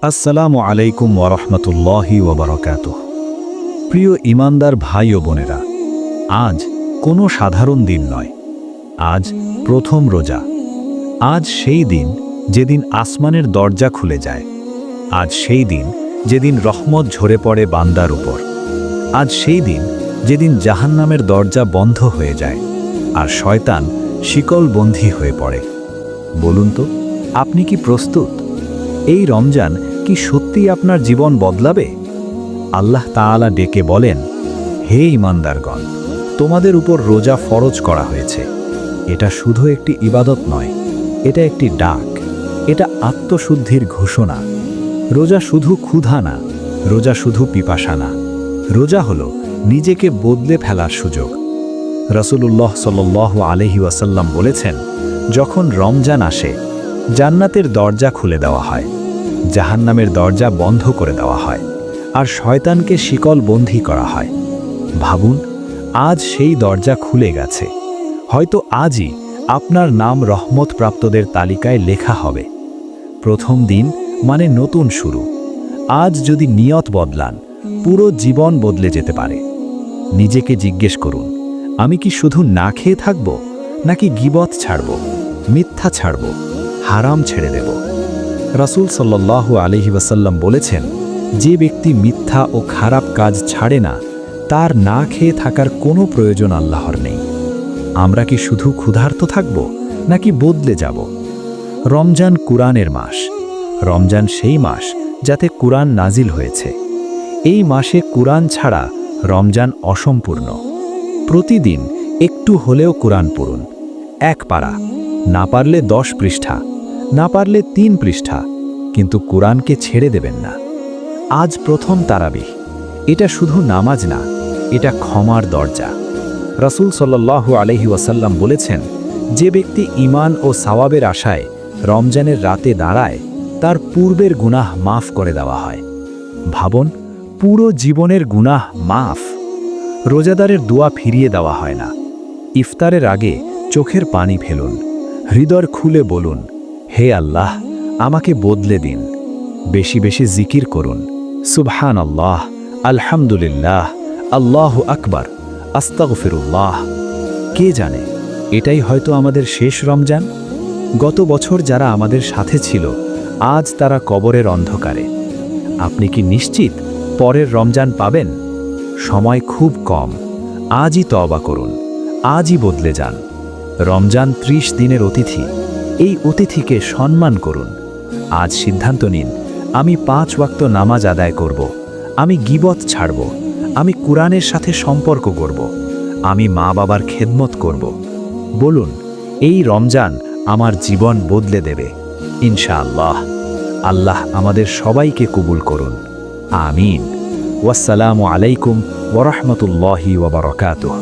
আসসালামু আলাইকুম ওয়ারহমতুল্লাহি ওয়াবারাকাতুহ। প্রিয় ঈমানদার ভাই ও বোনেরা, আজ কোনো সাধারণ দিন নয়। আজ প্রথম রোজা। আজ সেই দিন যেদিন আসমানের দরজা খুলে যায়। আজ সেই দিন যেদিন রহমত ঝরে পড়ে বান্দার উপর। আজ সেই দিন যেদিন জাহান্নামের দরজা বন্ধ হয়ে যায় আর শয়তান শিকলবন্দী হয়ে পড়ে। বলুন তো, আপনি কি প্রস্তুত? এই রমজান কি সত্যি আপনার জীবন বদলাবে? আল্লাহ তাআলা ডেকে বলেন, হে ঈমানদারগণ, তোমাদের উপর রোজা ফরজ করা হয়েছে। এটা শুধু একটি ইবাদত নয়, এটা একটি ডাক, এটা আত্মশুদ্ধির ঘোষণা। রোজা শুধু ক্ষুধা না, রোজা শুধু পিপাসা না, রোজা হলো নিজেকে বদলে ফেলার সুযোগ। রাসূলুল্লাহ সাল্লাল্লাহু আলাইহি ওয়াসাল্লাম বলেছেন, যখন রমজান আসে জান্নাতের দরজা খুলে দেওয়া হয়, জাহান্নামের দরজা বন্ধ করে দেওয়া হয় আর শয়তানকে শিকলবন্দী করা হয়। ভাবুন, আজ সেই দরজা খুলে গেছে। হয়তো আজই আপনার নাম রহমতপ্রাপ্তদের তালিকায় লেখা হবে। প্রথম দিন মানে নতুন শুরু। আজ যদি নিয়ত বদলান, পুরো জীবন বদলে যেতে পারে। নিজেকে জিজ্ঞেস করুন, আমি কি শুধু না খেয়ে থাকব, নাকি গীবত ছাড়ব, মিথ্যা ছাড়ব, হারাম ছেড়ে দেব? রাসূল সাল্লাল্লাহু আলাইহি ওয়াসাল্লাম বলেছেন, যে ব্যক্তি মিথ্যা ও খারাপ কাজ ছাড়ে না, তার না খেয়ে থাকার কোনো প্রয়োজন আল্লাহর নেই। আমরা কি শুধু ক্ষুধার্ত থাকব, নাকি বদলে যাব? রমজান কুরআনের মাস। রমজান সেই মাস যাতে কুরআন নাজিল হয়েছে। এই মাসে কুরআন ছাড়া রমজান অসম্পূর্ণ। প্রতিদিন একটু হলেও কুরআন পড়ুন। এক পারা, না পারলে 10 পৃষ্ঠা, না পারলে 3 পৃষ্ঠা, কিন্তু কুরআনকে ছেড়ে দেবেন না। আজ প্রথম তারাবিহ। এটা শুধু নামাজ না, এটা ক্ষমার দরজা। রাসূল সাল্লাল্লাহু আলাইহি ওয়াসাল্লাম বলেছেন, যে ব্যক্তি ঈমান ও সওয়াবের আশায় রমজানের রাতে দাঁড়ায়, তার পূর্বের গুনাহ মাফ করে দেওয়া হয়। ভাবুন, পুরো জীবনের গুনাহ মাফ। রোজাদারের দোয়া ফিরিয়ে দেওয়া হয় না। ইফতারের আগে চোখের পানি ফেলুন, হৃদয় খুলে বলুন, হে আল্লাহ, আমাকে বদলে দিন। বেশি বেশি জিকির করুন, সুবহানাল্লাহ, আলহামদুলিল্লাহ, আল্লাহু আকবার, আস্তাগফিরুল্লাহ। কে জানে, এটাই হয়তো আমাদের শেষ রমজান। গত বছর যারা আমাদের সাথে ছিল, আজ তারা কবরের অন্ধকারে। আপনি কি নিশ্চিত পরের রমজান পাবেন? সময় খুব কম। আজই তওবা করুন, আজই বদলে যান। রমজান 30 দিনের অতিথি। এই অতিথিকে সম্মান করুন। আজ সিদ্ধান্ত নিন, আমি 5 ওয়াক্ত নামাজ আদায় করব, আমি গীবত ছাড়ব, আমি কুরআনের সাথে সম্পর্ক করব, আমি মা বাবার খেদমত করব। বলুন, এই রমজান আমার জীবন বদলে দেবে ইনশাআল্লাহ। আল্লাহ আমাদের সবাইকে কবুল করুন, আমিন। ওয়াসসালামু আলাইকুম ওয়া রাহমাতুল্লাহি ওয়া বারাকাতুহু।